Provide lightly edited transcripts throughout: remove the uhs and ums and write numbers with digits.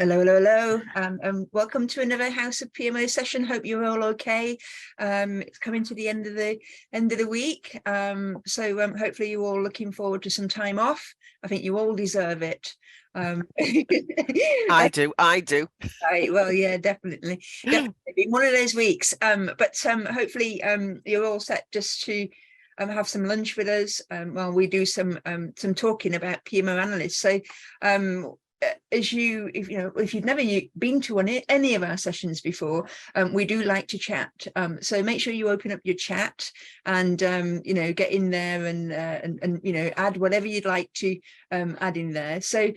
Hello, hello, hello, and welcome to another House of PMO session. Hope you're all okay. It's coming to the end of the week, so hopefully you're all looking forward to some time off. I think you all deserve it. I do. Right, well, yeah, definitely one of those weeks. But hopefully you're all set just to have some lunch with us while we do some talking about PMO Analysts. So if you've never been to any of our sessions before, we do like to chat, so make sure you open up your chat and get in there and add whatever you'd like to add in there. So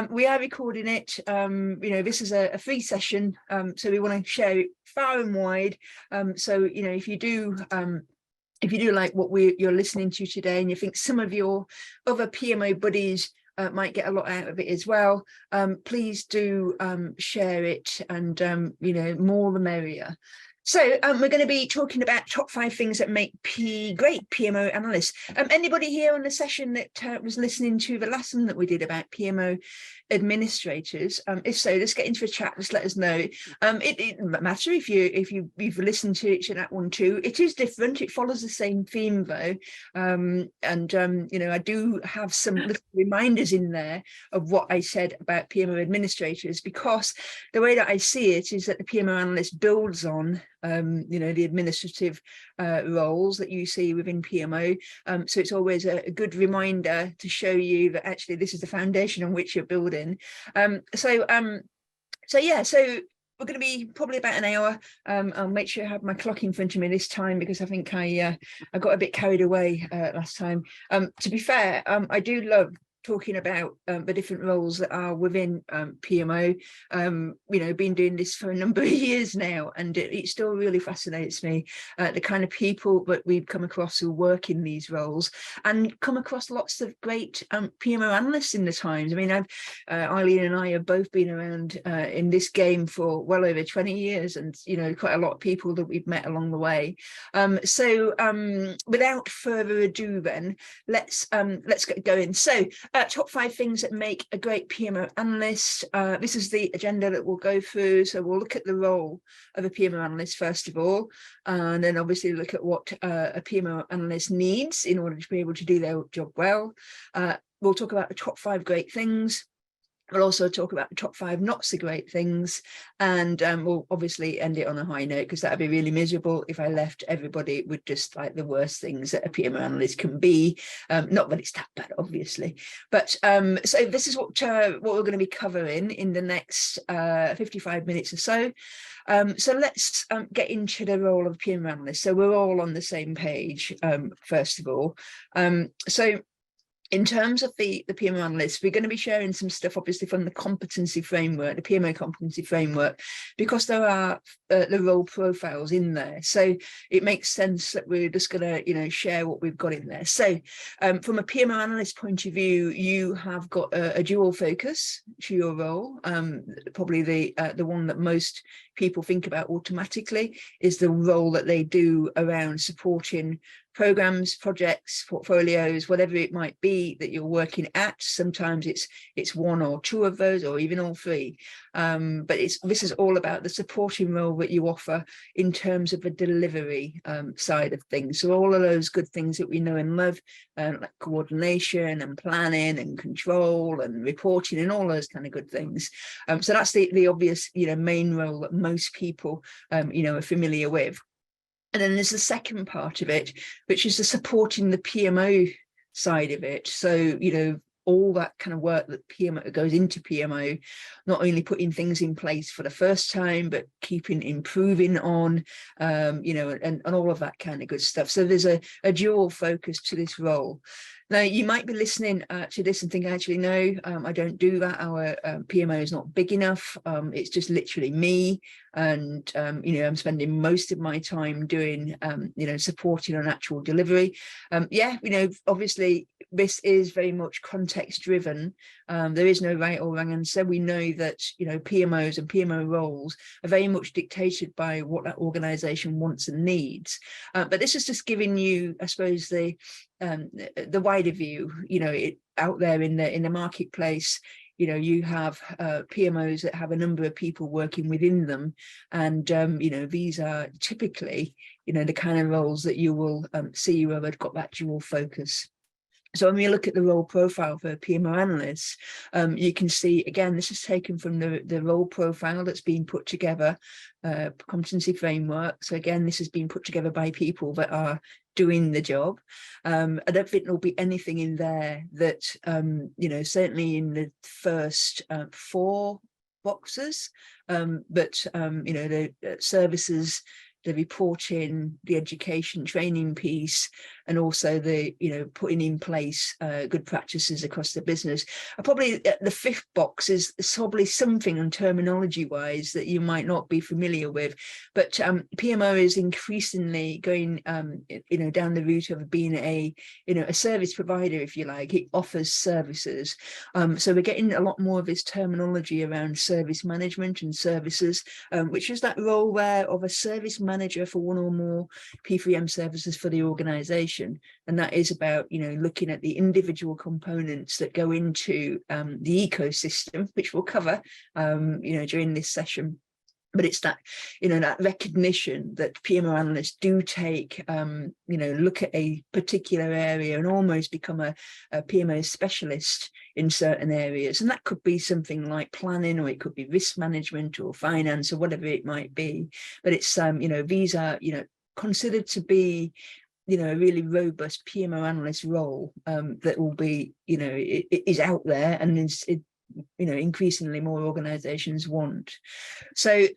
we are recording it. This is a free session, so we want to share it far and wide. So if you do like what you're listening to today and you think some of your other PMO buddies might get a lot out of it as well, please do share it, and more the merrier. So we're going to be talking about top 5 things that make great PMO analysts. Anybody here on the session that was listening to the last one that we did about PMO administrators? If so, let's get into the chat. Just let us know. It doesn't matter if you've listened to that one too. It is different. It follows the same theme though, I do have some little reminders in there of what I said about PMO administrators, because the way that I see it is that the PMO analyst builds on the administrative roles that you see within PMO. So it's always a good reminder to show you that actually this is the foundation on which you're building. So we're going to be probably about an hour. I'll make sure I have my clock in front of me this time, because I think I got a bit carried away last time. To be fair, I do love talking about the different roles that are within PMO. Been doing this for a number of years now, and it still really fascinates me, the kind of people that we've come across who work in these roles, and come across lots of great PMO analysts in the times. I mean, Eileen and I have both been around in this game for well over 20 years, and quite a lot of people that we've met along the way. So without further ado, then let's get going. So top 5 things that make a great PMO analyst. This is the agenda that we'll go through. So we'll look at the role of a PMO analyst first of all, and then obviously look at what a PMO analyst needs in order to be able to do their job well. We'll talk about the top 5 great things. We'll also talk about the top 5 not so great things, and we'll obviously end it on a high note, because that'd be really miserable if I left everybody with just like the worst things that a PMO analyst can be. Not that it's that bad, obviously, but so this is what we're going to be covering in the next 55 minutes or so. So let's get into the role of PMO analyst, so we're all on the same page, first of all. So in terms of the PMO analyst, we're going to be sharing some stuff, obviously, from the competency framework, the PMO competency framework, because there are the role profiles in there. So it makes sense that we're just going to, share what we've got in there. So from a PMO analyst point of view, you have got a dual focus to your role. Probably the one that most people think about automatically is the role that they do around supporting programs, projects, portfolios, whatever it might be that you're working at. Sometimes it's one or two of those, or even all 3. But this is all about the supporting role that you offer in terms of the delivery side of things. So all of those good things that we know and love, like coordination and planning and control and reporting and all those kind of good things. So that's the obvious, main role that most people, are familiar with. And then there's the second part of it, which is the supporting the PMO side of it. So, all that kind of work that PMO goes into PMO, not only putting things in place for the first time, but keeping improving on, and all of that kind of good stuff. So there's a dual focus to this role. Now, you might be listening to this and think, actually, no, I don't do that. Our PMO is not big enough. It's just literally me. And, I'm spending most of my time doing, supporting on actual delivery. Obviously, this is very much context driven. There is no right or wrong answer. We know that, PMOs and PMO roles are very much dictated by what that organization wants and needs. But this is just giving you, I suppose, the wider view, out there in the marketplace. you have PMOs that have a number of people working within them, and these are typically the kind of roles that you will see where they've got that dual focus. So when we look at the role profile for PMO analysts, you can see, again, this is taken from the role profile that's been put together, competency framework. So again, this has been put together by people that are doing the job. I don't think there'll be anything in there that, certainly in the first 4 boxes, but, the services, the reporting, the education training piece, and also the putting in place good practices across the business. Probably the 5th box is probably something on terminology wise that you might not be familiar with, but PMO is increasingly going down the route of being a service provider, if you like. It offers services, so we're getting a lot more of this terminology around service management and services, which is that role there of a service manager for one or more P3M services for the organization. And that is about looking at the individual components that go into the ecosystem, which we'll cover during this session. But it's that that recognition that PMO analysts do take look at a particular area and almost become a PMO specialist in certain areas. And that could be something like planning, or it could be risk management or finance or whatever it might be. But it's these are considered to be a really robust PMO analyst role that will be it is out there, and is increasingly more organizations want. So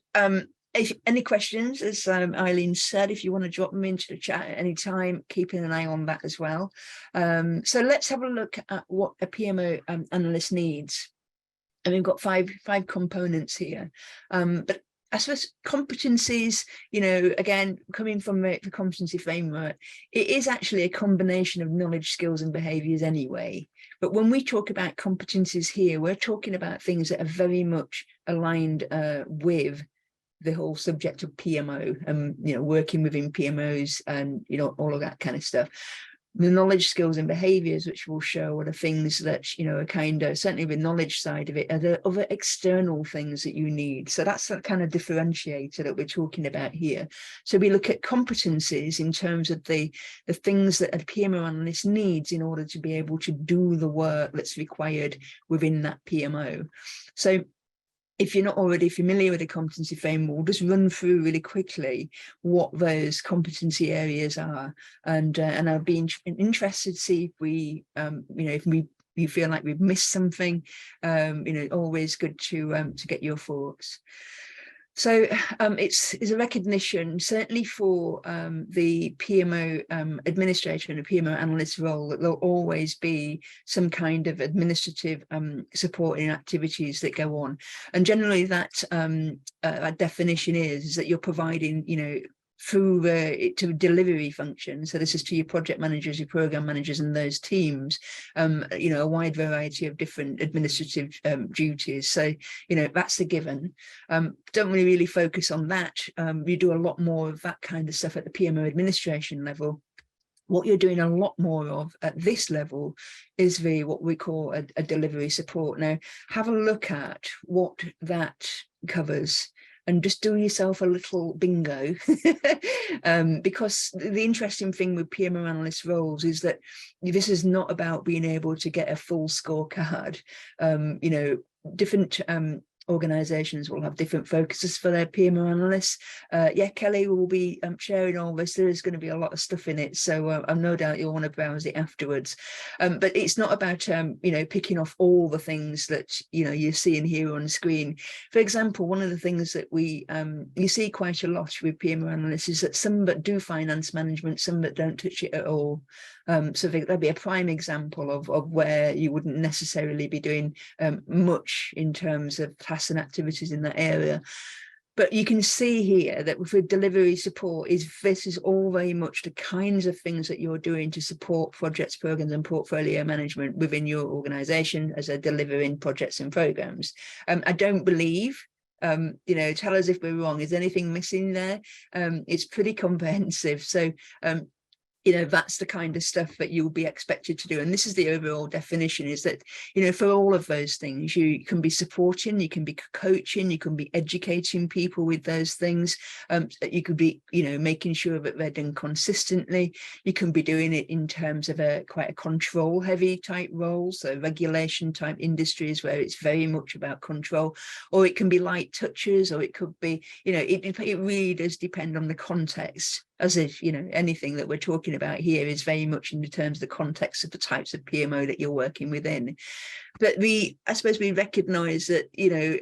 if any questions, as Eileen said, if you want to drop them into the chat at any time, keeping an eye on that as well. So let's have a look at what a PMO analyst needs. And we've got five components here, but I suppose competencies, again, coming from the competency framework, it is actually a combination of knowledge, skills, and behaviours anyway. But when we talk about competencies here, we're talking about things that are very much aligned with the whole subject of PMO and, working within PMOs and, all of that kind of stuff. The knowledge, skills, and behaviours, which will show, are the things that, are kind of, certainly the knowledge side of it, are the other external things that you need. So that's that kind of differentiator that we're talking about here. So we look at competencies in terms of the things that a PMO analyst needs in order to be able to do the work that's required within that PMO. So if you're not already familiar with the competency framework, we'll just run through really quickly what those competency areas are, and I'd be interested to see if we, if you feel like we've missed something. Always good to get your thoughts. So it's a recognition, certainly for the PMO administrator and a PMO analyst role, that there'll always be some kind of administrative supporting activities that go on. And generally that definition is that you're providing, through to delivery function. So this is to your project managers, your program managers, and those teams, a wide variety of different administrative duties. So, that's a given. Don't really focus on that. You do a lot more of that kind of stuff at the PMO administration level. What you're doing a lot more of at this level is what we call a delivery support. Now, have a look at what that covers, and just do yourself a little bingo, because the interesting thing with PMO analyst roles is that this is not about being able to get a full scorecard. Different organizations will have different focuses for their PMO analysts. Kelly will be sharing all this. There is going to be a lot of stuff in it, so I've no doubt you'll want to browse it afterwards. But it's not about picking off all the things that you're seeing here on screen. For example, one of the things that we you see quite a lot with PMO analysts is that some that do finance management, some that don't touch it at all. So that'd be a prime example of where you wouldn't necessarily be doing much in terms of tasks and activities in that area. But you can see here that with delivery support, this is all very much the kinds of things that you're doing to support projects, programs, and portfolio management within your organization as they're delivering projects and programs. I don't believe, tell us if we're wrong, is anything missing there? It's pretty comprehensive. So that's the kind of stuff that you'll be expected to do. And this is the overall definition, is that, for all of those things, you can be supporting, you can be coaching, you can be educating people with those things. You could be, making sure that they're done consistently. You can be doing it in terms of quite a control heavy type role. So regulation type industries where it's very much about control, or it can be light touches, or it could be, it really does depend on the context. As if, anything that we're talking about here is very much in the terms of the context of the types of PMO that you're working within. But I suppose we recognise that,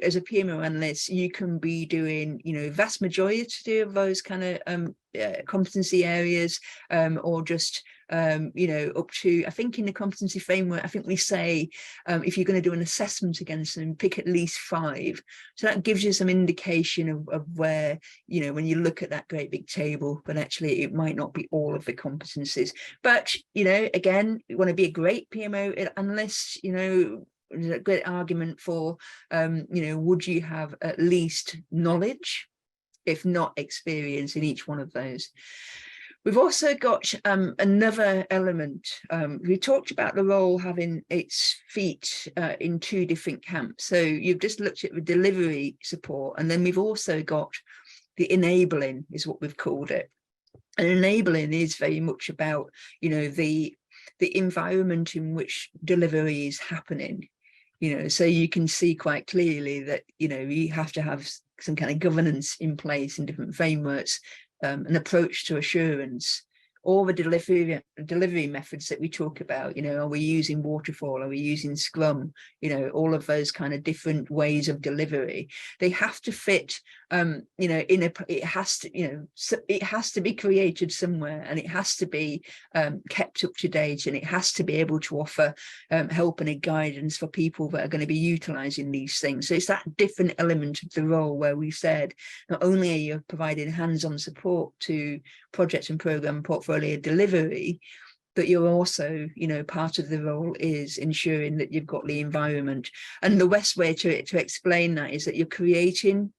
as a PMO analyst, you can be doing, vast majority of those kind of competency areas, or just, up to, I think in the competency framework, I think we say, if you're going to do an assessment against them, pick at least 5. So that gives you some indication of where, when you look at that great big table, but actually it might not be all of the competencies. But, again, you want to be a great PMO analyst, there's a great argument for, would you have at least knowledge, if not experience, in each one of those? We've also got another element. We talked about the role having its feet in 2 different camps. So you've just looked at the delivery support, and then we've also got the enabling, is what we've called it. And enabling is very much about, the environment in which delivery is happening. So you can see quite clearly that, you have to have some kind of governance in place in different frameworks, an approach to assurance, all the delivery methods that we talk about. Are we using waterfall? Are we using Scrum? All of those kind of different ways of delivery, they have to fit, it has to be created somewhere, and it has to be kept up to date, and it has to be able to offer help and guidance for people that are going to be utilizing these things. So it's that different element of the role where we said, not only are you providing hands-on support to project and program portfolio delivery, but you're also, part of the role is ensuring that you've got the environment. And the best way to explain that is that you're creating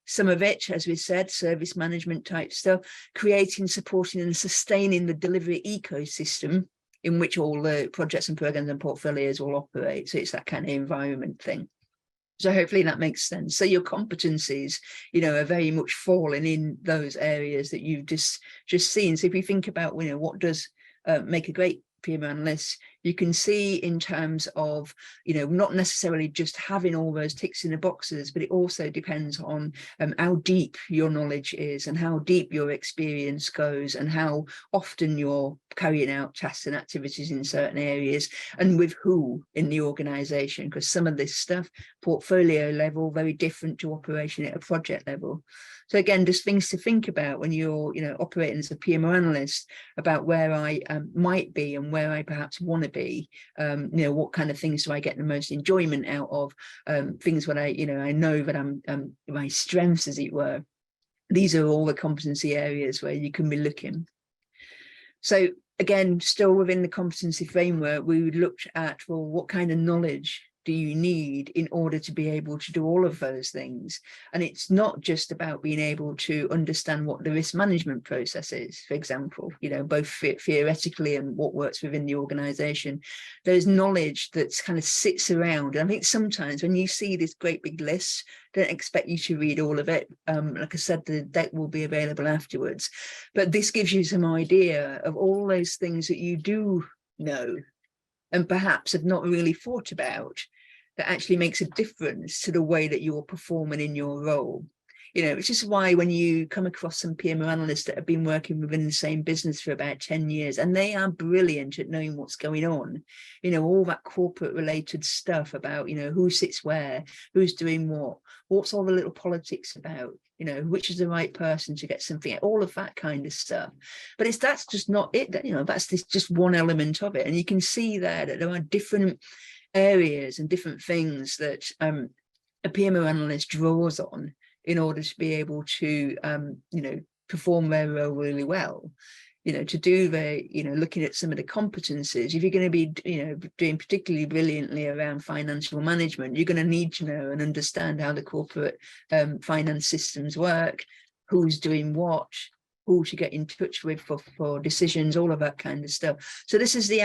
some of it, as we said, service management type stuff, creating, supporting and sustaining the delivery ecosystem in which all the projects and programs and portfolios will operate. So it's that kind of environment thing. So hopefully that makes sense. So your competencies, are very much falling in those areas that you've just seen. So if you think about, what does make a great PMO analyst, you can see in terms of, not necessarily just having all those ticks in the boxes, but it also depends on how deep your knowledge is and how deep your experience goes and how often you're carrying out tasks and activities in certain areas and with who in the organization, because some of this stuff, portfolio level, very different to operation at a project level. So again, just things to think about when you're, operating as a PMO analyst, about where I might be and where I perhaps want to be. What kind of things do I get the most enjoyment out of? Things when I know that I'm my strengths, as it were. These are all the competency areas where you can be looking. So again, still within the competency framework, we would look at, well, what kind of knowledge do you need in order to be able to do all of those things? And it's not just about being able to understand what the risk management process is, for example, both theoretically and what works within the organization. There's knowledge that's kind of sits around. And I think sometimes when you see this great big list, don't expect you to read all of it. Like I said, the deck will be available afterwards, but this gives you some idea of all those things that you do know and perhaps have not really thought about, that actually makes a difference to the way that you're performing in your role. Which is why when you come across some PMO analysts that have been working within the same business for about 10 years, and they are brilliant at knowing what's going on, all that corporate related stuff about, who sits where, who's doing what's all the little politics about, which is the right person to get something, all of that kind of stuff. But that's just not it, that's just one element of it. And you can see there that there are different areas and different things that a PMO analyst draws on in order to be able to, perform their role really well. To do looking at some of the competencies, if you're going to be, doing particularly brilliantly around financial management, you're going to need to know and understand how the corporate finance systems work, who's doing what, who to get in touch with for decisions, all of that kind of stuff. So this is the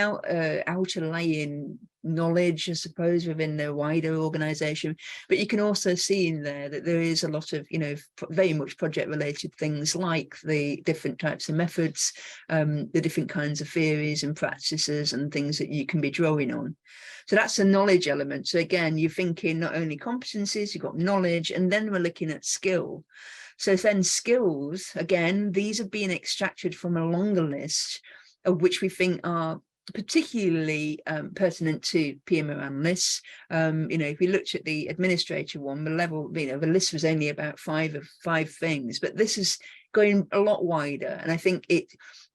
outer laying knowledge, I suppose, within the wider organization. But you can also see in there that there is a lot of, you know, very much project related things, like the different types of methods, the different kinds of theories and practices and things that you can be drawing on. So that's the knowledge element. So again, you're thinking not only competencies, you've got knowledge, and then we're looking at skill. So then skills, again, these are being extracted from a longer list of which we think are particularly pertinent to PMO analysts. You know, if we looked at the administrator one, the level, you know, the list was only about five things, but this is going a lot wider. And I think it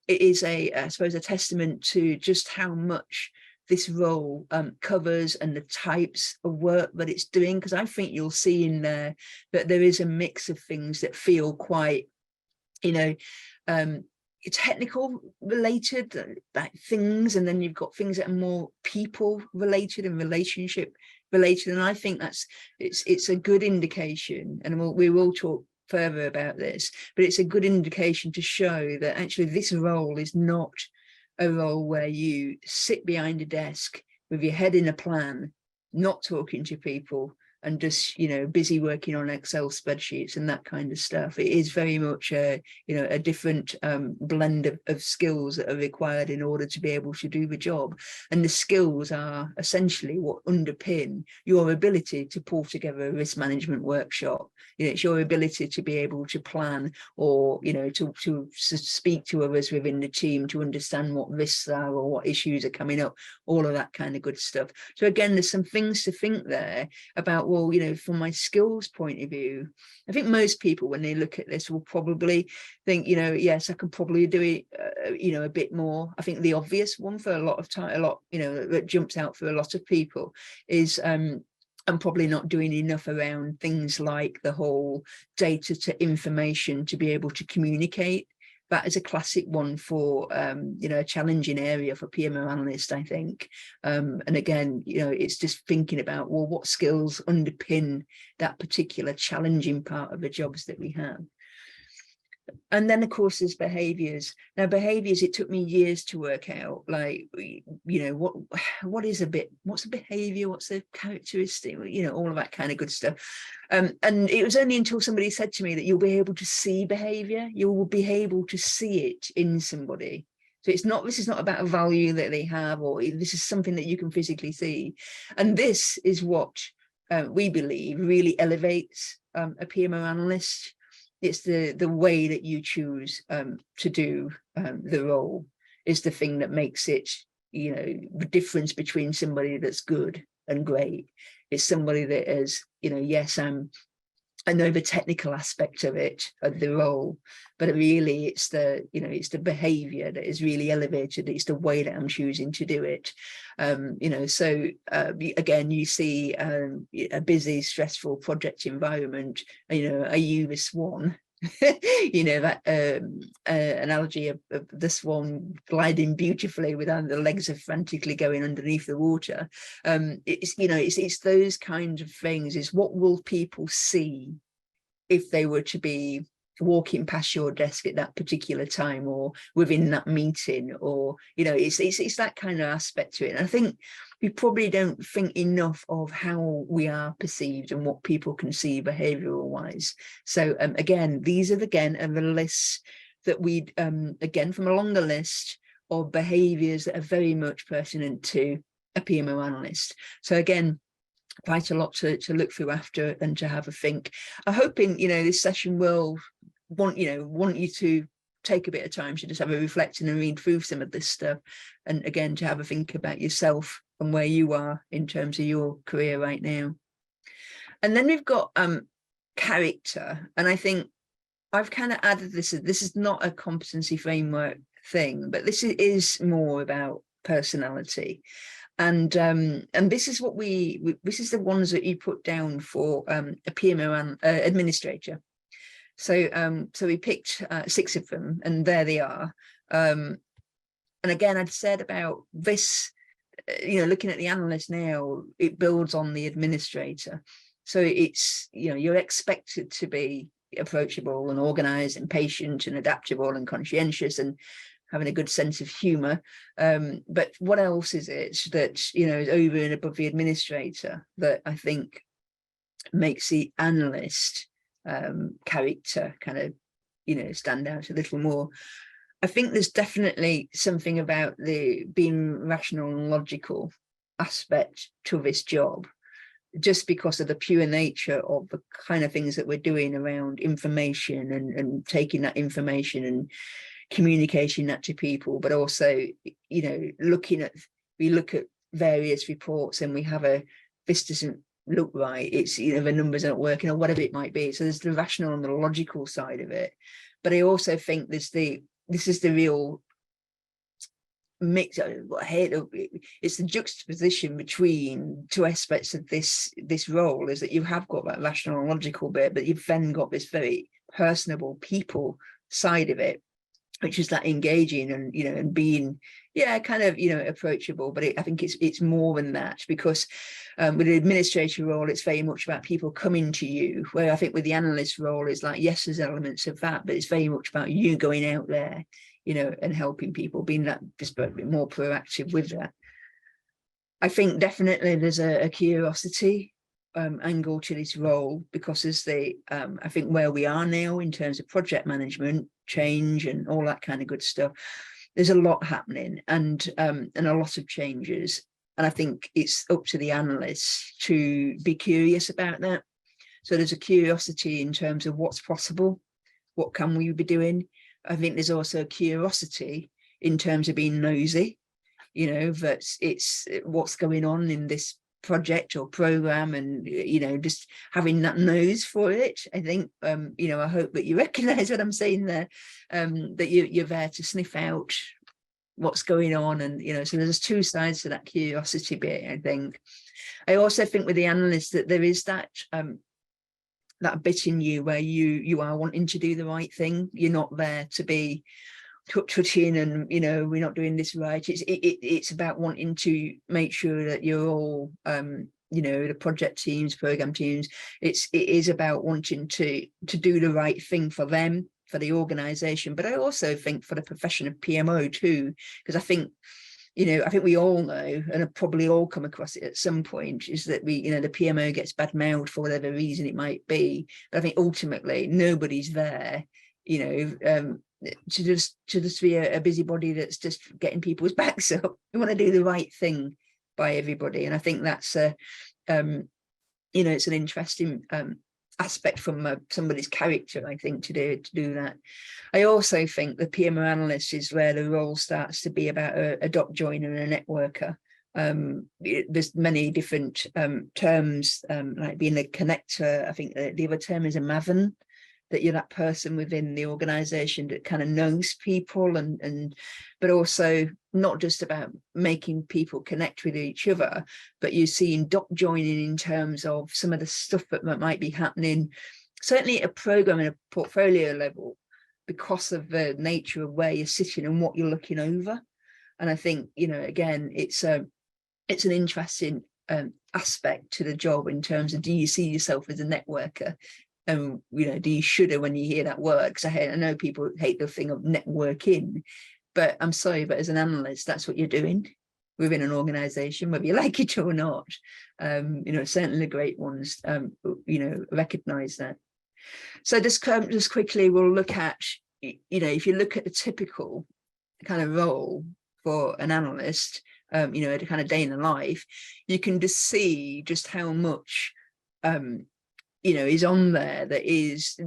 is I suppose, a testament to just how much this role covers and the types of work that it's doing, because I think you'll see in there that there is a mix of things that feel quite, you know, technical related things, and then you've got things that are more people related and relationship related, and I think it's a good indication, and we will talk further about this, but it's a good indication to show that actually this role is not a role where you sit behind a desk with your head in a plan, not talking to people, and just, you know, busy working on Excel spreadsheets and that kind of stuff. It is very much a, you know, a different blend of skills that are required in order to be able to do the job. And the skills are essentially what underpin your ability to pull together a risk management workshop. You know, it's your ability to be able to plan, or, you know, to speak to others within the team to understand what risks are or what issues are coming up, all of that kind of good stuff. So again, there's some things to think there about, well, you know, from my skills point of view, I think most people, when they look at this, will probably think, you know, yes, I can probably do it, you know, a bit more. I think the obvious one for a lot of time, you know, that jumps out for a lot of people is, I'm probably not doing enough around things like the whole data to information to be able to communicate. That is a classic one for, you know, a challenging area for PMO analysts, I think. And again, you know, it's just thinking about, well, what skills underpin that particular challenging part of the jobs that we have. And then, of course, there's behaviours. Now, behaviours, it took me years to work out, like, you know, what's a behaviour, what's a characteristic, you know, all of that kind of good stuff. And it was only until somebody said to me that you'll be able to see behaviour, you will be able to see it in somebody. So this is not about a value that they have, or this is something that you can physically see. And this is what we believe really elevates a PMO analyst. It's the way that you choose to do the role is the thing that makes it, you know, the difference between somebody that's good and great. It's somebody that is, you know, yes, I know the technical aspect of it, of the role, but really it's the, you know, it's the behavior that is really elevated. It's the way that I'm choosing to do it. You know, so again, you see a busy, stressful project environment, you know, are you the swan? You know, that analogy of the swan gliding beautifully with the legs are frantically going underneath the water. It's, you know, it's those kinds of things. Is what will people see if they were to be walking past your desk at that particular time, or within that meeting, or, you know, it's that kind of aspect to it. And I think we probably don't think enough of how we are perceived and what people can see behavioral wise. So again, these are the lists that we again, from a longer list of behaviors that are very much pertinent to a PMO analyst. So again, quite a lot to look through after and to have a think. I'm hoping, you know, this session will want you to take a bit of time to just have a reflect and read through some of this stuff, and again to have a think about yourself and where you are in terms of your career right now. And then we've got character, and I think I've kind of added this is not a competency framework thing, but this is more about personality. And this is what this is the ones that you put down for a PMO administrator. So we picked 6 of them, and there they are. And again, I'd said about this, you know, looking at the analyst now, it builds on the administrator. So it's, you know, you're expected to be approachable and organized and patient and adaptable and conscientious and having a good sense of humor. But what else is it that, you know, is over and above the administrator that I think makes the analyst character kind of, you know, stand out a little more? I think there's definitely something about the being rational and logical aspect to this job, just because of the pure nature of the kind of things that we're doing around information and taking that information and communicating that to people, but also, you know, we look at various reports and we have this doesn't look right, it's, you know, the numbers aren't working or whatever it might be. So there's the rational and the logical side of it. But I also think this is the real mix. It's the juxtaposition between two aspects of this role, is that you have got that rational and logical bit, but you've then got this very personable people side of it, which is that engaging and, you know, and being, yeah, kind of, you know, approachable. But I think it's more than that, because with the administrator role, it's very much about people coming to you, where I think with the analyst role is like, yes, there's elements of that, but it's very much about you going out there, you know, and helping people, being that just a bit more proactive with that. I think definitely there's a curiosity angle to this role, because as I think where we are now in terms of project management, change and all that kind of good stuff, there's a lot happening and a lot of changes. And I think it's up to the analysts to be curious about that. So there's a curiosity in terms of what's possible, what can we be doing. I think there's also a curiosity in terms of being nosy, you know, that it's what's going on in this project or program, and, you know, just having that nose for it. I think, you know, I hope that you recognize what I'm saying there, that you're there to sniff out what's going on. And, you know, so there's two sides to that curiosity bit, I think. I also think with the analyst that there is that that bit in you where you are wanting to do the right thing. You're not there to be touching and, you know, we're not doing this right. It's about wanting to make sure that you're all, you know, the project teams, program teams, it is about wanting to do the right thing for them, for the organization. But I also think for the profession of PMO too, because I think, you know, I think we all know, and have probably all come across it at some point, is that you know, the PMO gets bad-mouthed for whatever reason it might be. But I think ultimately nobody's there, you know, to just be a busybody that's just getting people's backs up. We want to do the right thing by everybody. And I think that's you know, it's an interesting aspect from somebody's character, I think, to do that. I also think the PMO analyst is where the role starts to be about a dot joiner and a networker. There's many different terms, like being a connector. I think the other term is a maven, that you're that person within the organization that kind of knows people, and but also not just about making people connect with each other, but you're seeing dot joining in terms of some of the stuff that might be happening, certainly at a program and a portfolio level, because of the nature of where you're sitting and what you're looking over. And I think, you know, again, it's an interesting aspect to the job in terms of, do you see yourself as a networker? You know, do you shudder when you hear that word? Because I know people hate the thing of networking, but I'm sorry, but as an analyst, that's what you're doing within an organization, whether you like it or not. You know, certainly the great ones, you know, recognize that. So just quickly, we'll look at, you know, if you look at the typical kind of role for an analyst, you know, a kind of day in the life, you can just see just how much you know, is on there that is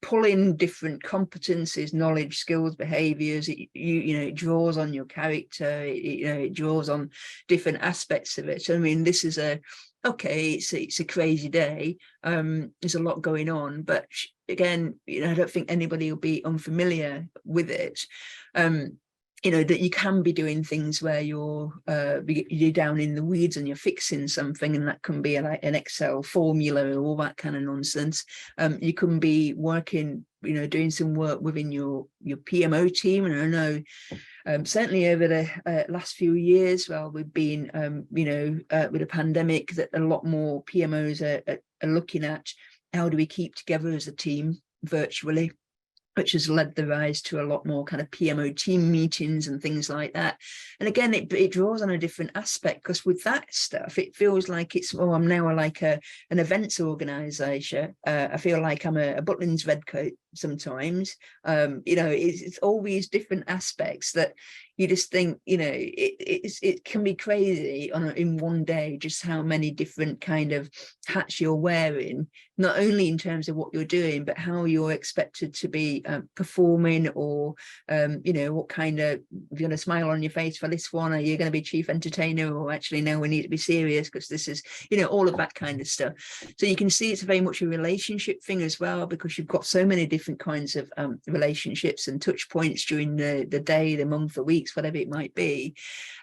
pulling different competencies, knowledge, skills, behaviours. You know, it draws on your character. You know, it draws on different aspects of it. So I mean, this is it's a crazy day. There's a lot going on, but again, you know, I don't think anybody will be unfamiliar with it. You know, that you can be doing things where you're down in the weeds and you're fixing something, and that can be like an Excel formula or all that kind of nonsense. You can be working, you know, doing some work within your PMO team. And I know certainly over the last few years, well, we've been, you know, with the pandemic, that a lot more PMOs are looking at how do we keep together as a team virtually, which has led the rise to a lot more kind of PMO team meetings and things like that. And again, it draws on a different aspect, because with that stuff, it feels like it's, oh, I'm now like an events organizer. I feel like I'm a Butlins redcoat sometimes. You know, it's all these different aspects that you just think, you know, it can be crazy in one day just how many different kind of hats you're wearing, not only in terms of what you're doing, but how you're expected to be performing, or you know, what kind of, if you're going to smile on your face for this one, are you going to be chief entertainer, or actually no, we need to be serious because this is, you know, all of that kind of stuff. So you can see it's very much a relationship thing as well, because you've got so many different kinds of relationships and touch points during the day, the month, the weeks, whatever it might be.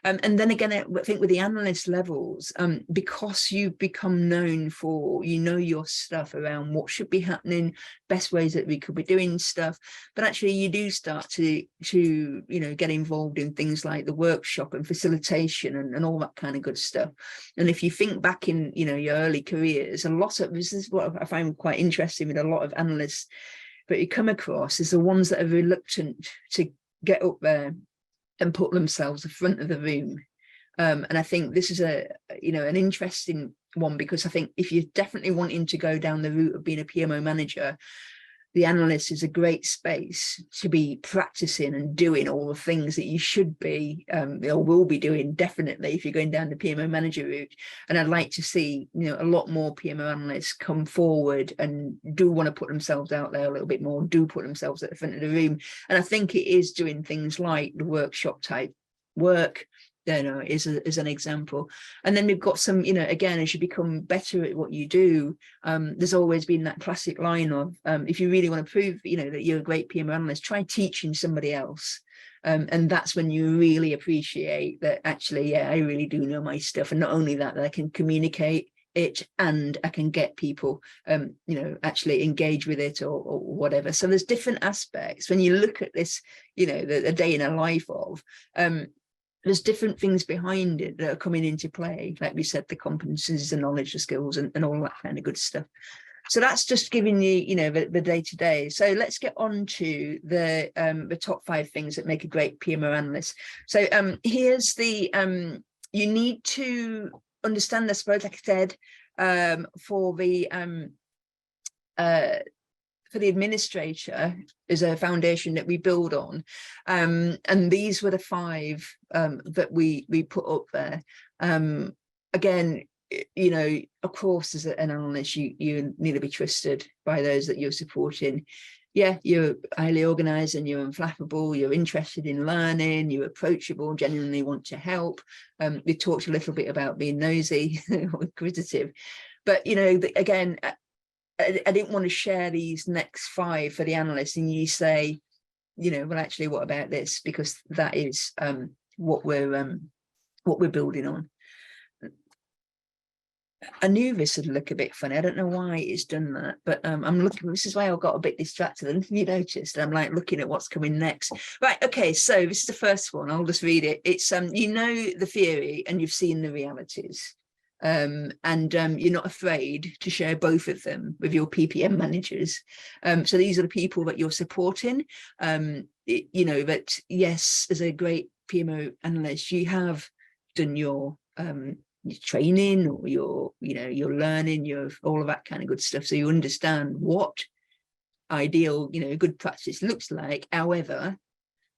And then again, I think with the analyst levels, because you've become known for, you know, your stuff around what should be happening, best ways that we could be doing stuff, but actually you do start to you know, get involved in things like the workshop and facilitation and all that kind of good stuff. And if you think back in, you know, your early careers, a lot of this is what I find quite interesting with a lot of analysts that you come across, is the ones that are reluctant to get up there and put themselves in front of the room. And I think this is you know, an interesting one, because I think if you're definitely wanting to go down the route of being a PMO manager, the analyst is a great space to be practicing and doing all the things that you should be or will be doing, definitely, if you're going down the PMO manager route. And I'd like to see, you know, a lot more PMO analysts come forward and do want to put themselves out there a little bit more, do put themselves at the front of the room. And I think it is doing things like the workshop type work, you know, is an example. And then we've got some, you know, again, as you become better at what you do, there's always been that classic line of, if you really want to prove, you know, that you're a great PMO analyst, try teaching somebody else. And that's when you really appreciate that, actually, yeah, I really do know my stuff. And not only that, I can communicate it, and I can get people, you know, actually engage with it, or whatever. So there's different aspects when you look at this, you know, the day in a life of, there's different things behind it that are coming into play, like we said, the competencies, the knowledge, the skills, and all that kind of good stuff. So that's just giving you, you know, the day-to-day. So let's get on to the top 5 things that make a great PMO analyst. So here's the, you need to understand, I suppose, like I said, for the administrator is a foundation that we build on, and these were the 5 that we put up there. Again, you know, of course, as an analyst, you need to be trusted by those that you're supporting. Yeah, you're highly organized and you're unflappable, you're interested in learning, you're approachable, genuinely want to help. We talked a little bit about being nosy or inquisitive, but, you know, again, I didn't want to share these next 5 for the analysts and you say, you know, well, actually, what about this? Because that is what we're building on. I knew this would look a bit funny. I don't know why it's done that, but I'm looking. This is why I got a bit distracted. And you noticed I'm like looking at what's coming next. Right. Okay. So this is the first one. I'll just read it. It's you know the theory and you've seen the realities. And you're not afraid to share both of them with your PPM managers. So these are the people that you're supporting. You know, that yes, as a great PMO analyst, you have done your training, or your, you know, your learning, your all of that kind of good stuff. So you understand what ideal, you know, good practice looks like. However,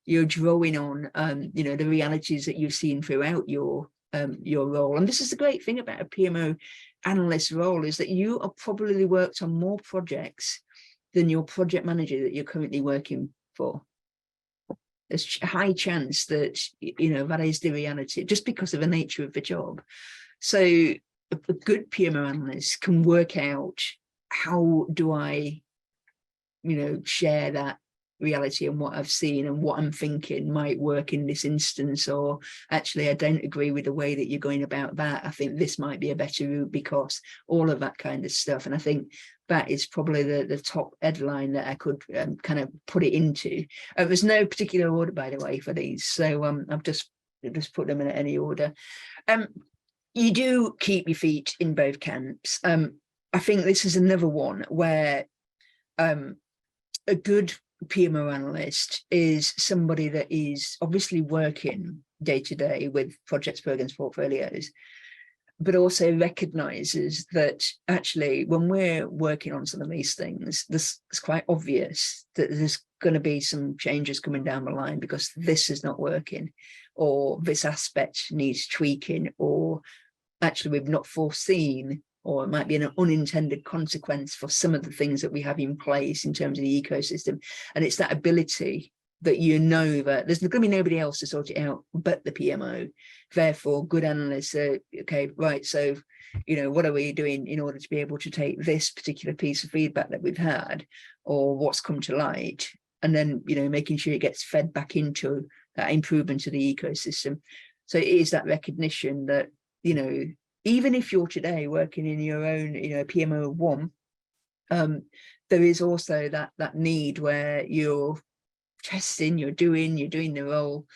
you're drawing on, you know, the realities that you've seen throughout your role. And this is the great thing about a PMO analyst role, is that you are probably worked on more projects than your project manager that you're currently working for. There's a high chance that, you know, that is the reality, just because of the nature of the job. So a good PMO analyst can work out, how do I, you know, share that reality and what I've seen and what I'm thinking might work in this instance, or actually I don't agree with the way that you're going about that. I think this might be a better route, because all of that kind of stuff. And I think that is probably the top headline that I could kind of put it into. There's no particular order, by the way, for these, so I've just put them in any order. You do keep your feet in both camps. I think this is another one where a good PMO analyst is somebody that is obviously working day to day with projects, programs, portfolios, but also recognizes that actually when we're working on some of these things, this is quite obvious that there's going to be some changes coming down the line because this is not working, or this aspect needs tweaking, or actually we've not foreseen, or it might be an unintended consequence for some of the things that we have in place in terms of the ecosystem. And it's that ability that you know that there's going to be nobody else to sort it out but the PMO. Therefore, good analysts are, okay, right, so, you know, what are we doing in order to be able to take this particular piece of feedback that we've had or what's come to light, and then, you know, making sure it gets fed back into that improvement to the ecosystem. So it is that recognition that, you know, even if you're today working in your own, you know, PMO of one, there is also that need where you're testing, you're doing the role,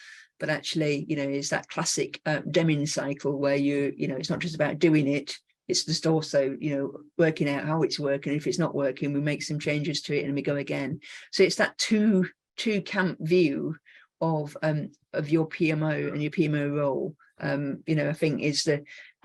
but actually, you know, is that classic Deming cycle where you know, it's not just about doing it, it's just also, you know, working out how it's working. If it's not working, we make some changes to it and we go again. So it's that two camp view of your PMO and your PMO role. You know, I think is the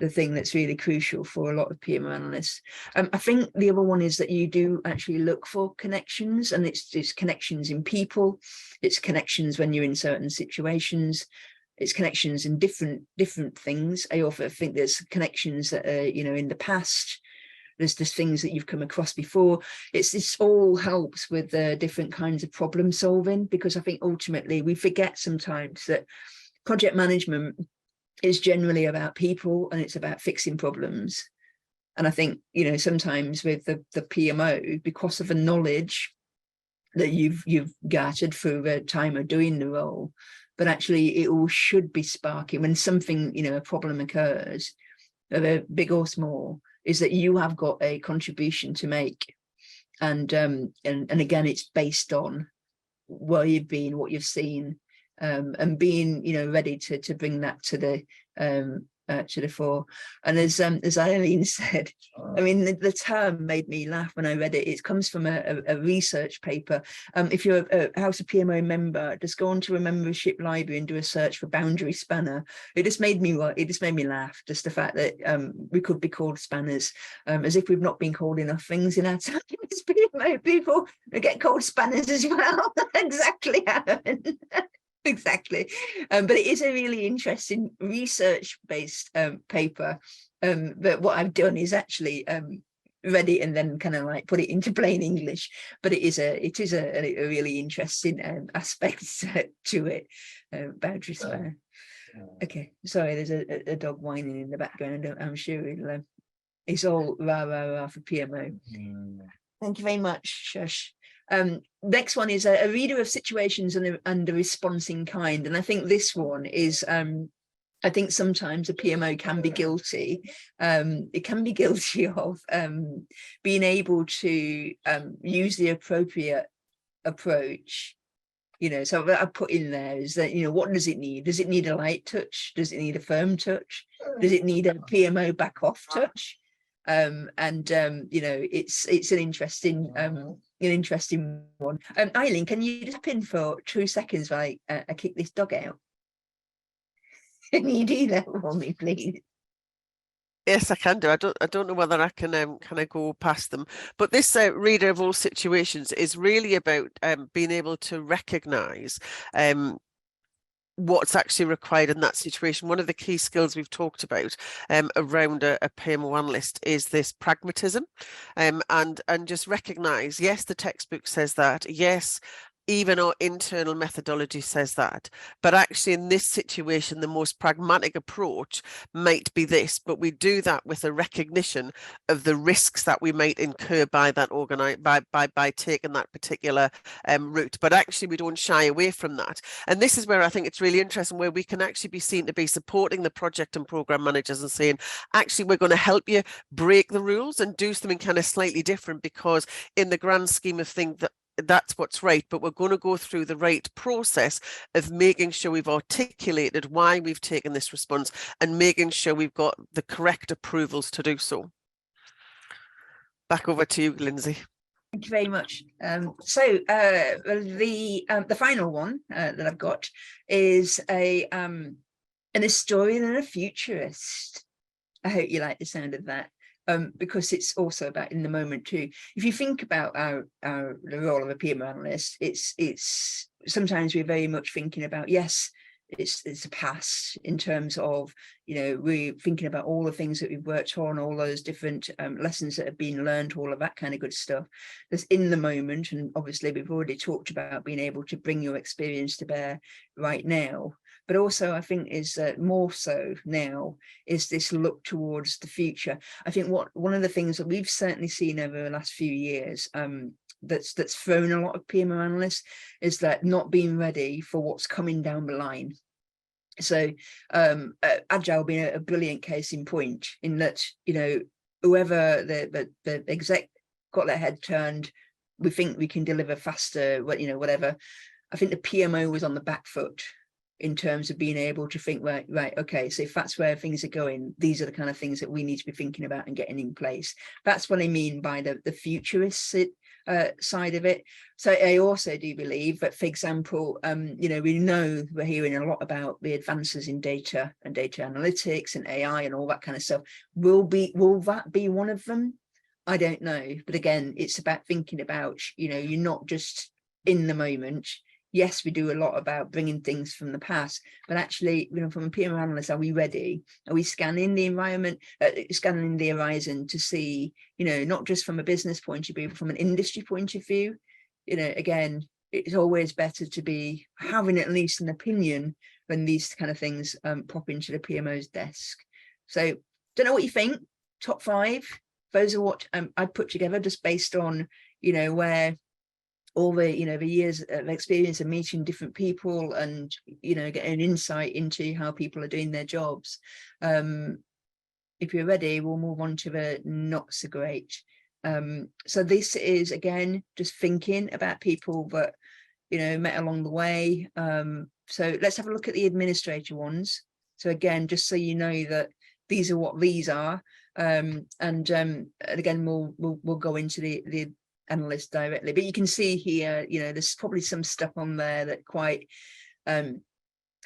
thing that's really crucial for a lot of PMO analysts. I think the other one is that you do actually look for connections, and it's connections in people, it's connections when you're in certain situations, it's connections in different things. I often think there's connections that are, you know, in the past, there's just things that you've come across before. This all helps with the different kinds of problem solving, because I think ultimately we forget sometimes that project management is generally about people and it's about fixing problems. And I think, you know, sometimes with the PMO, because of the knowledge that you've gathered through the time of doing the role, but actually it all should be sparking when something, you know, a problem occurs, whether big or small, is that you have got a contribution to make. And again, it's based on where you've been, what you've seen, and being, you know, ready to bring that to the fore. And as Eileen said, I mean, the term made me laugh when I read it. It comes from a research paper. If you're a House of PMO member, just go onto a membership library and do a search for boundary spanner. It just made me laugh, just the fact that we could be called spanners, as if we've not been called enough things in our time as PMO people. We get called spanners as well. Exactly, Aaron. Exactly. But it is a really interesting research-based paper. But what I've done is actually read it and then kind of like put it into plain English. But it is a really interesting aspect to it. Boundary spanner. Okay, sorry, there's a dog whining in the background. I'm sure it's all rah rah rah for PMO. Thank you very much, Shush. Next one is a reader of situations and a response in kind. And I think this one is, I think sometimes a PMO can be guilty. It can be guilty of being able to use the appropriate approach. You know, so what I put in there is that, you know, what does it need? Does it need a light touch? Does it need a firm touch? Does it need a PMO back off touch? You know, it's an interesting one. Eileen, can you just pin for 2 seconds while I kick this dog out? Can you do that for me, please? Yes, I can do. I don't know whether I can kind of go past them. But this reader of all situations is really about being able to recognise what's actually required in that situation. One of the key skills we've talked about around a PMO analyst is this pragmatism, and just recognise, yes, the textbook says that, yes, even our internal methodology says that, but actually in this situation the most pragmatic approach might be this, but we do that with a recognition of the risks that we might incur by that by taking that particular route, but actually we don't shy away from that. And this is where I think it's really interesting, where we can actually be seen to be supporting the project and program managers and saying, actually we're going to help you break the rules and do something kind of slightly different, because in the grand scheme of things that's what's right, but we're going to go through the right process of making sure we've articulated why we've taken this response and making sure we've got the correct approvals to do so. Back over to you, Lindsay. Thank you very much. So the final one that I've got is an historian and a futurist. I hope you like the sound of that, because it's also about in the moment too. If you think about the role of a PMO analyst, it's sometimes we're very much thinking about, yes, it's a past in terms of, you know, we're thinking about all the things that we've worked on, all those different lessons that have been learned, all of that kind of good stuff that's in the moment. And obviously we've already talked about being able to bring your experience to bear right now. But also I think is more so now is this look towards the future. I think one of the things that we've certainly seen over the last few years that's thrown a lot of PMO analysts is that not being ready for what's coming down the line. So Agile being a brilliant case in point, in that, you know, whoever the exec got their head turned, we think we can deliver faster, you know, whatever. I think the PMO was on the back foot in terms of being able to think, right, okay, so if that's where things are going, these are the kind of things that we need to be thinking about and getting in place. That's what I mean by the futurist side of it. So I also do believe that, for example, you know, we're hearing a lot about the advances in data and data analytics and AI and all that kind of stuff. Will that be one of them? I don't know. But again, it's about thinking about, you know, you're not just in the moment. Yes, we do a lot about bringing things from the past, but actually, you know, from a PMO analyst, are we ready? Are we scanning the environment, scanning the horizon to see, you know, not just from a business point of view, but from an industry point of view? You know, again, it's always better to be having at least an opinion when these kind of things pop into the PMO's desk. So, don't know what you think. Top 5. Those are what I put together just based on, you know, where all the, you know, the years of experience of meeting different people and, you know, getting an insight into how people are doing their jobs. If you're ready, we'll move on to the not so great. So this is, again, just thinking about people that, you know, met along the way. So let's have a look at the administrator ones. So again, just so you know that these are what these are. And again, we'll go into the analyst directly, but you can see here, you know, there's probably some stuff on there that quite kind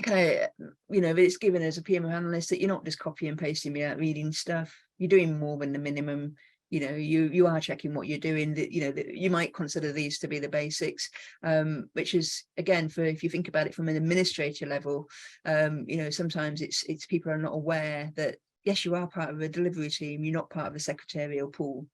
of, you know, it's given as a PMO analyst that you're not just copy and pasting without reading stuff. You're doing more than the minimum. You know, you are checking what you're doing. That, you know, that you might consider these to be the basics, which is, again, for if you think about it from an administrator level, you know, sometimes it's people are not aware that yes, you are part of a delivery team. You're not part of the secretarial pool.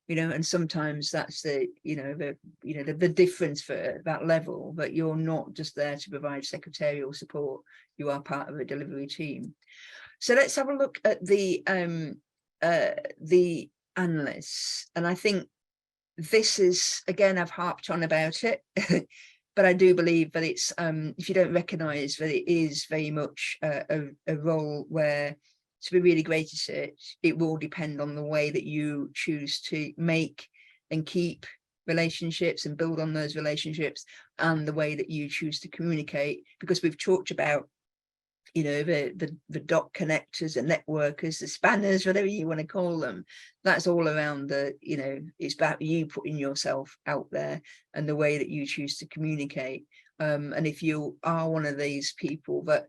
You know, and sometimes that's the, you know, the difference for that level, that you're not just there to provide secretarial support, you are part of a delivery team. So let's have a look at the analysts. And I think this is, again, I've harped on about it, but I do believe that it's, if you don't recognize that it is very much a role where, to be really great at it, it will depend on the way that you choose to make and keep relationships and build on those relationships, and the way that you choose to communicate. Because we've talked about, you know, the dot connectors, the networkers, the spanners, whatever you want to call them. That's all around the, you know, it's about you putting yourself out there and the way that you choose to communicate. And if you are one of these people that,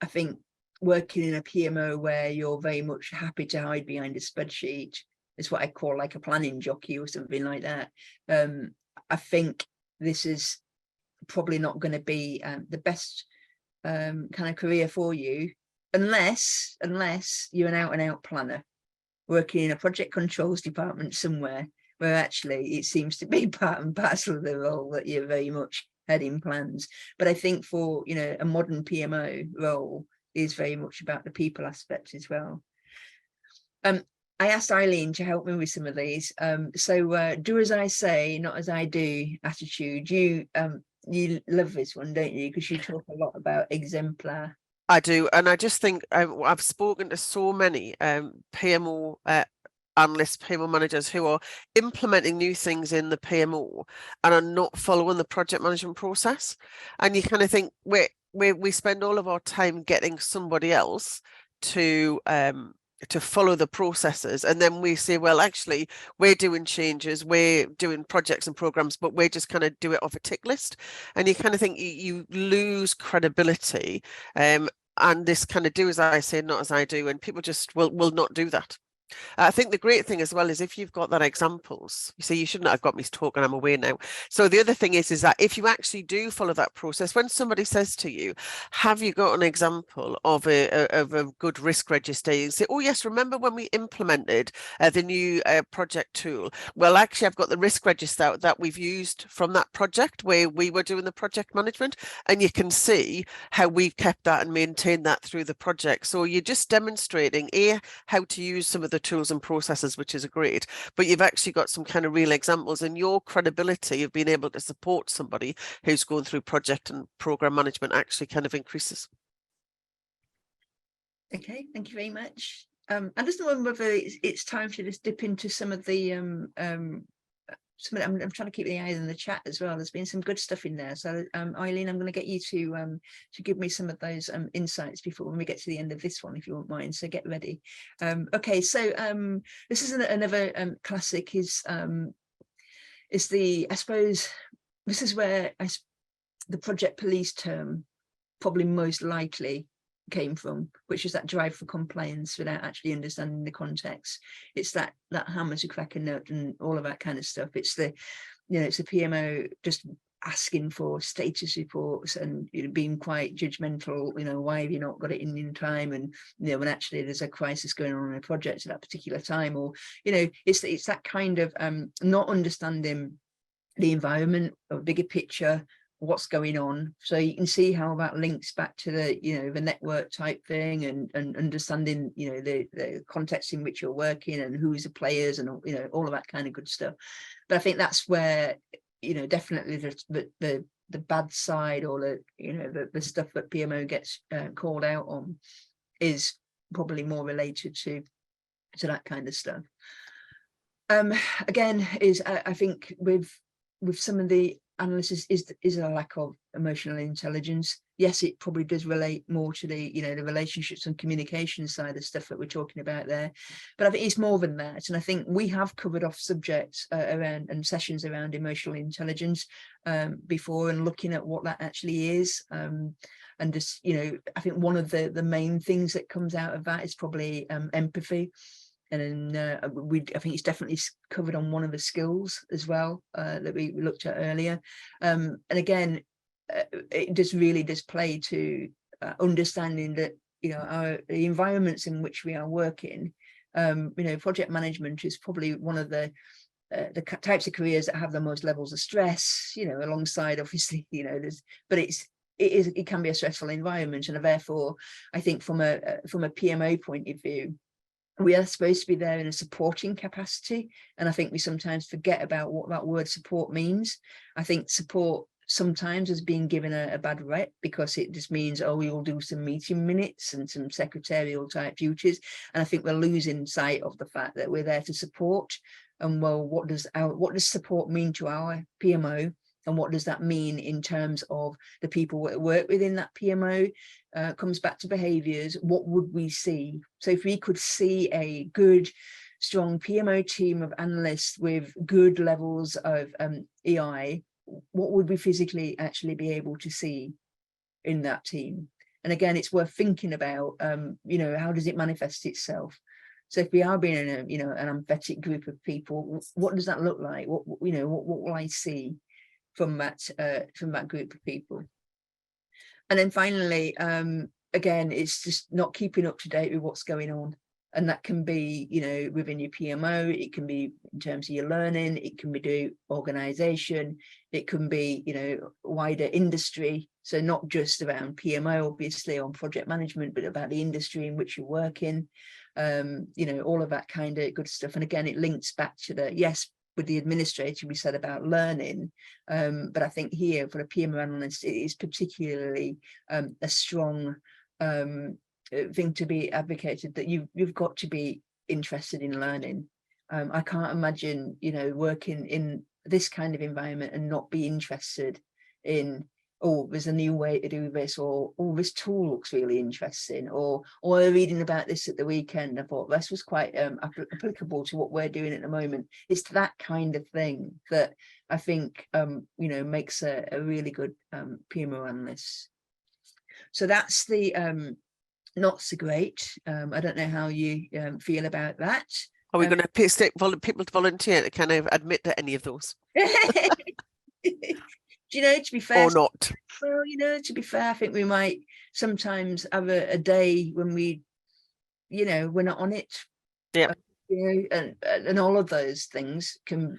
I think, working in a PMO where you're very much happy to hide behind a spreadsheet, is what I call like a planning jockey or something like that. I think this is probably not going to be the best kind of career for you, unless you're an out and out planner working in a project controls department somewhere, where actually it seems to be part and parcel of the role that you're very much heading plans. But I think for, you know, a modern PMO role is very much about the people aspect as well. I asked Eileen to help me with some of these. So do as I say, not as I do attitude. You love this one, don't you? Because you talk a lot about exemplar. I do, and I just think I've spoken to so many PMO analysts, PMO managers who are implementing new things in the PMO and are not following the project management process. And you kind of think we spend all of our time getting somebody else to follow the processes, and then we say, well, actually we're doing changes, we're doing projects and programs, but we're just kind of do it off a tick list, and you kind of think you lose credibility, and this kind of do as I say, not as I do, and people just will not do that. I think the great thing as well is if you've got that examples, you see, you shouldn't have got me talking, I'm away now. So the other thing is that if you actually do follow that process, when somebody says to you, have you got an example of a good risk register? You say, oh yes, remember when we implemented the new project tool? Well, actually, I've got the risk register that we've used from that project where we were doing the project management, and you can see how we've kept that and maintained that through the project. So you're just demonstrating how to use some of the tools and processes, which is great, but you've actually got some kind of real examples, and your credibility of being able to support somebody who's going through project and program management actually kind of increases. Okay, thank you very much. I just wonder whether it's time to just dip into some of the I'm trying to keep the eyes on the chat as well. There's been some good stuff in there. So Eileen, I'm going to get you to give me some of those insights before when we get to the end of this one, if you won't mind. So get ready. Okay, so this is another classic is the, I suppose this is where the project police term probably most likely came from, which is that drive for compliance without actually understanding the context. It's that hammer to crack a nut and all of that kind of stuff. It's the, it's the PMO just asking for status reports and being quite judgmental. Why have you not got it in time? And when actually there's a crisis going on in a project at that particular time, or it's that kind of not understanding the environment or bigger picture, what's going on. So you can see how that links back to the the network type thing, and understanding the context in which you're working and who's the players and all of that kind of good stuff. But I think that's where definitely the bad side, or the stuff that PMO gets called out on is probably more related to that kind of stuff. Again, I think with some of the analysis is a lack of emotional intelligence. Yes, it probably does relate more to the the relationships and communication side of stuff that we're talking about there, but I think it's more than that. And I think we have covered off subjects around and sessions around emotional intelligence before, and looking at what that actually is, and just I think one of the main things that comes out of that is probably empathy. And then I think it's definitely covered on one of the skills as well that we looked at earlier. And again, it just really does play to understanding that the environments in which we are working. Project management is probably one of the types of careers that have the most levels of stress. Alongside obviously but it can be a stressful environment, and therefore I think from a PMO point of view, we are supposed to be there in a supporting capacity, and I think we sometimes forget about what that word support means. I think support sometimes has been given a bad rep because it just means, oh, we will do some meeting minutes and some secretarial type duties, and I think we're losing sight of the fact that we're there to support. And well, what does support mean to our PMO? And what does that mean in terms of the people that work within that PMO? Comes back to behaviours. What would we see? So if we could see a good, strong PMO team of analysts with good levels of EI, what would we physically actually be able to see in that team? And again, it's worth thinking about, how does it manifest itself? So if we are being in an empathetic group of people, what does that look like? What will I see from that group of people? And then finally, again, it's just not keeping up to date with what's going on. And that can be, within your PMO, it can be in terms of your learning, it can be do organisation, it can be, wider industry. So not just around PMO, obviously, on project management, but about the industry in which you're working, all of that kind of good stuff. And again, it links back to with the administrator, we said about learning, but I think here for a PMO analyst, it is particularly a strong thing to be advocated, that you've got to be interested in learning. I can't imagine working in this kind of environment and not be interested in oh, there's a new way to do this, or oh, this tool looks really interesting, or reading about this at the weekend, I thought this was quite applicable to what we're doing at the moment. It's that kind of thing that I think you know, makes a really good PMO analyst. So that's the not so great. I don't know how you feel about that. Are we going to pay people to volunteer to kind of admit to any of those? Do you know, to be fair, or not? Well, you know, to be fair, I think we might sometimes have a day when we, you know, we're not on it. Yeah. You know, and all of those things can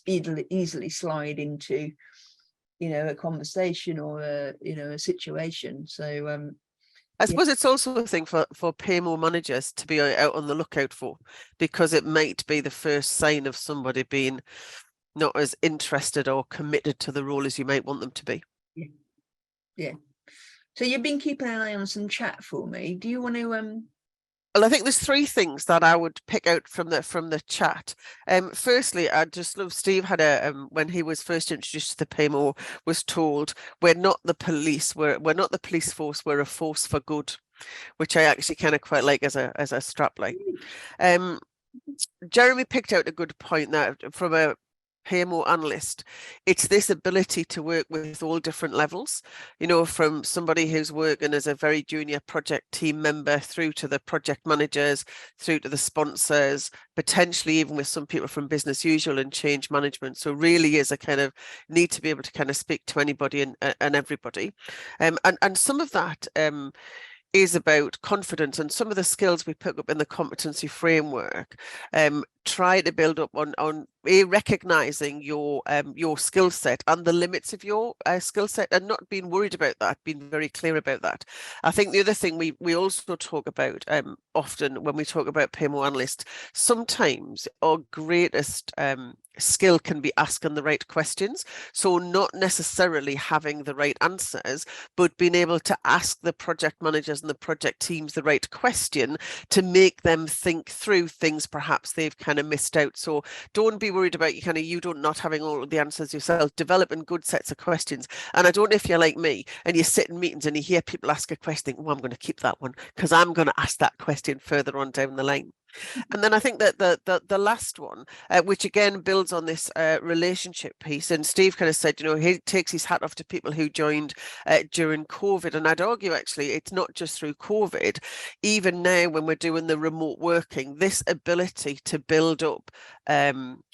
easily slide into, you know, a conversation or a, you know, a situation. So I suppose it's also a thing for PMO managers to be out on the lookout for, because it might be the first sign of somebody being not as interested or committed to the role as you might want them to be. Yeah. So you've been keeping an eye on some chat for me. Do you want to Well, I think there's three things that I would pick out from the chat. Firstly, I just love Steve had a when he was first introduced to the PMO, was told we're not the police, we're not the police force, we're a force for good, which I actually kind of quite like as a strapline. Jeremy picked out a good point that from a PMO analyst, it's this ability to work with all different levels, you know, from somebody who's working as a very junior project team member through to the project managers, through to the sponsors, potentially even with some people from business usual and change management. So really is a kind of need to be able to kind of speak to anybody and everybody. And some of that is about confidence, and some of the skills we pick up in the competency framework try to build up on recognizing your skill set and the limits of your skill set, and not being worried about that, being very clear about that. I think the other thing we also talk about often when we talk about PMO analysts, sometimes our greatest skill can be asking the right questions. So not necessarily having the right answers, but being able to ask the project managers and the project teams the right question to make them think through things perhaps they've kind of missed out. So don't be worried about you don't not having all of the answers yourself. Developing good sets of questions. And I don't know if you're like me and you sit in meetings and you hear people ask a question, oh, I'm going to keep that one because I'm going to ask that question further on down the line. And then I think that the last one, which again builds on this relationship piece, and Steve kind of said, you know, he takes his hat off to people who joined during COVID. And I'd argue actually it's not just through COVID, even now when we're doing the remote working, this ability to build up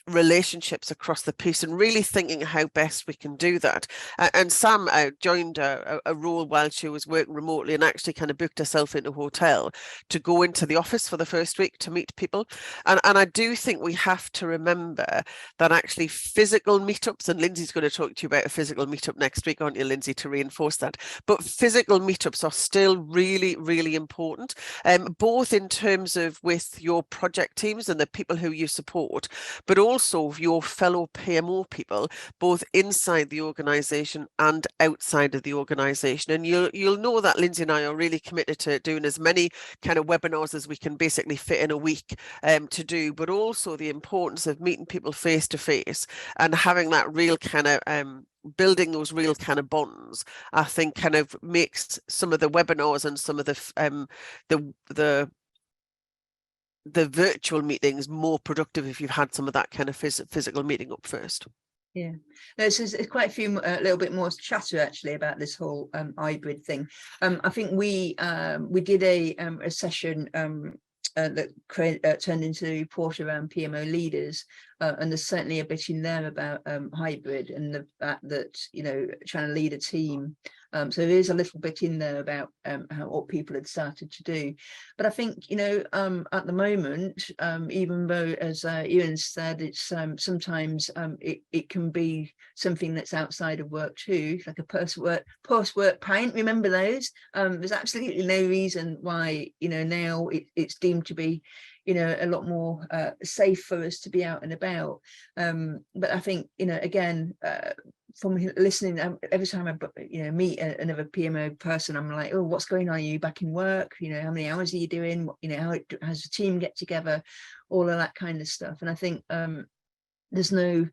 relationships across the piece and really thinking how best we can do that. And Sam joined a role while she was working remotely and actually kind of booked herself into a hotel to go into the office for the first week to meet people. And I do think we have to remember that actually physical meetups, and Lindsay's going to talk to you about a physical meetup next week, aren't you, Lindsay, to reinforce that? But physical meetups are still really, really important, both in terms of with your project teams and the people who you support, but also your fellow PMO people, both inside the organisation and outside of the organisation. And you'll know that Lindsay and I are really committed to doing as many kind of webinars as we can basically fit in a week to do, but also the importance of meeting people face to face and having that real kind of building those real kind of bonds, I think kind of makes some of the webinars and some of the virtual meetings more productive if you've had some of that kind of physical meeting up first. Yeah, there's quite a few a little bit more chatter actually about this whole hybrid thing. I think we did a session that turned into a report around PMO leaders, and there's certainly a bit in there about hybrid and the fact that, you know, trying to lead a team. So there is a little bit in there about what people had started to do. But I think, you know, at the moment, even though, as Ian said, it's sometimes it can be something that's outside of work too, like a post-work pint. Remember those? There's absolutely no reason why, you know, now it's deemed to be, you know, a lot more safe for us to be out and about. But I think, you know, again, from listening, every time I, you know, meet another PMO person, I'm like, oh, what's going on? Are you back in work? You know, how many hours are you doing? You know, how's the team get together? All of that kind of stuff. And I think there's no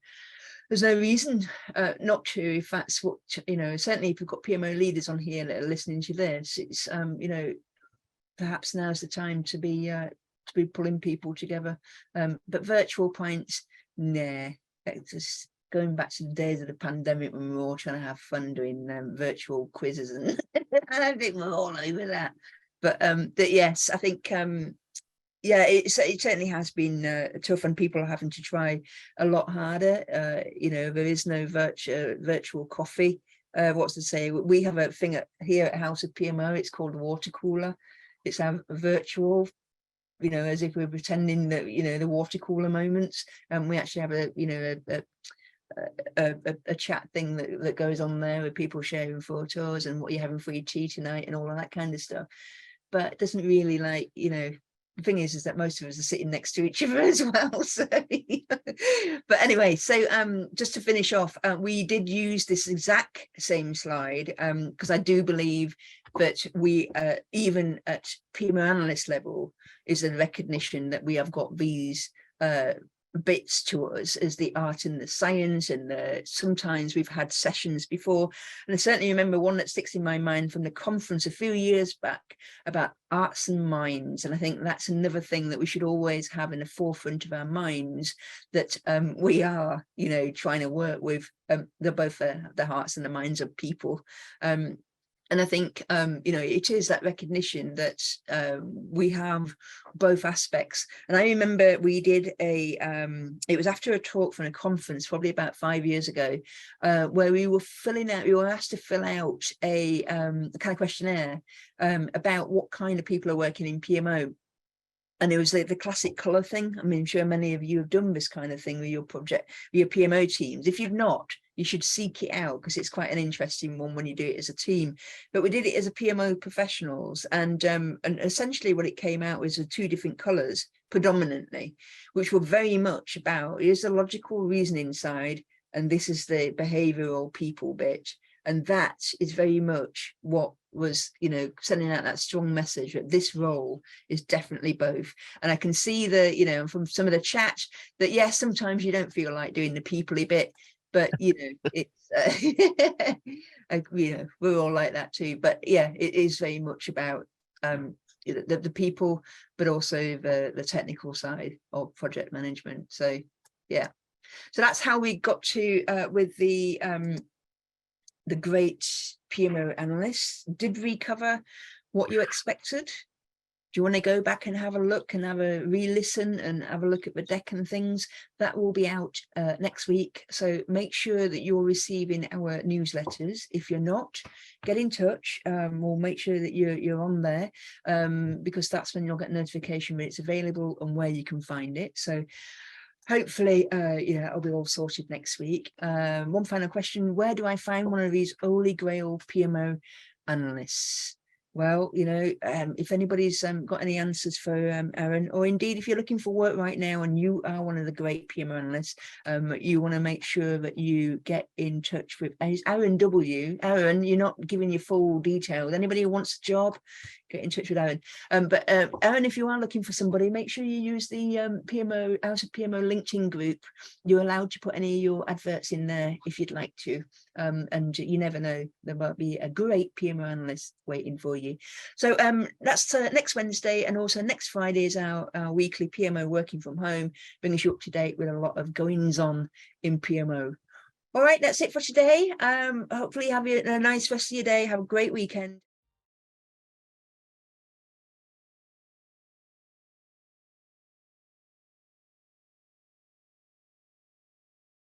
there's no reason not to, if that's what, you know, certainly if we've got PMO leaders on here that are listening to this, it's, you know, perhaps now's the time to be pulling people together. But virtual points, nah, just going back to the days of the pandemic when we were all trying to have fun doing virtual quizzes, and I don't think we're all over that. But yes, I think yeah, it certainly has been tough, and people are having to try a lot harder. You know, there is no virtual coffee. What's to say? We have a thing here at House of PMO. It's called water cooler. It's a virtual, you know, as if we're pretending that, you know, the water cooler moments. And we actually have a, you know, a chat thing that goes on there with people sharing photos and what you're having for your tea tonight and all of that kind of stuff. But it doesn't really, like, you know, the thing is that most of us are sitting next to each other as well. So but anyway, so just to finish off, we did use this exact same slide because I do believe that we even at PMO analyst level is a recognition that we have got these bits to us as the art and the science, and sometimes we've had sessions before, and I certainly remember one that sticks in my mind from the conference a few years back about arts and minds. And I think that's another thing that we should always have in the forefront of our minds, that we are, you know, trying to work with both the hearts and the minds of people. And I think, you know, it is that recognition that we have both aspects. And I remember we did it was after a talk from a conference, probably about 5 years ago, where we were asked to fill out a kind of questionnaire about what kind of people are working in PMO. And it was the classic colour thing. I mean, I'm sure many of you have done this kind of thing with your project, with your PMO teams. If you've not, you should seek it out, because it's quite an interesting one when you do it as a team. But we did it as a PMO professionals, and essentially what it came out was the 2 different colours predominantly, which were very much about, here's the logical reasoning side, and this is the behavioural people bit. And that is very much what was, you know, sending out that strong message that this role is definitely both. And I can see the, you know, from some of the chat that, yes, sometimes you don't feel like doing the peoply bit, but, you know, it's, you know, we're all like that too. But yeah, it is very much about the people, but also the technical side of project management. So yeah, so that's how we got to with the great PMO analysts. Did we cover what you expected? Do you want to go back and have a look and have a re-listen and have a look at the deck and things? That will be out next week. So make sure that you're receiving our newsletters. If you're not, get in touch. We'll make sure that you're on there, because that's when you'll get notification when it's available and where you can find it. So hopefully, yeah, it'll be all sorted next week. One final question: where do I find one of these holy grail PMO analysts? Well, you know, if anybody's got any answers for Aaron, or indeed if you're looking for work right now and you are one of the great PMO analysts, you want to make sure that you get in touch with Aaron W. Aaron, you're not giving your full details. Anybody who wants a job, get in touch with Aaron. But Aaron, if you are looking for somebody, make sure you use the PMO House of PMO LinkedIn group. You're allowed to put any of your adverts in there if you'd like to. And you never know, there might be a great PMO analyst waiting for you. So that's next Wednesday, and also next Friday is our weekly PMO working from home, bringing you up to date with a lot of goings on in PMO. All right, that's it for today. Hopefully you have a nice rest of your day. Have a great weekend.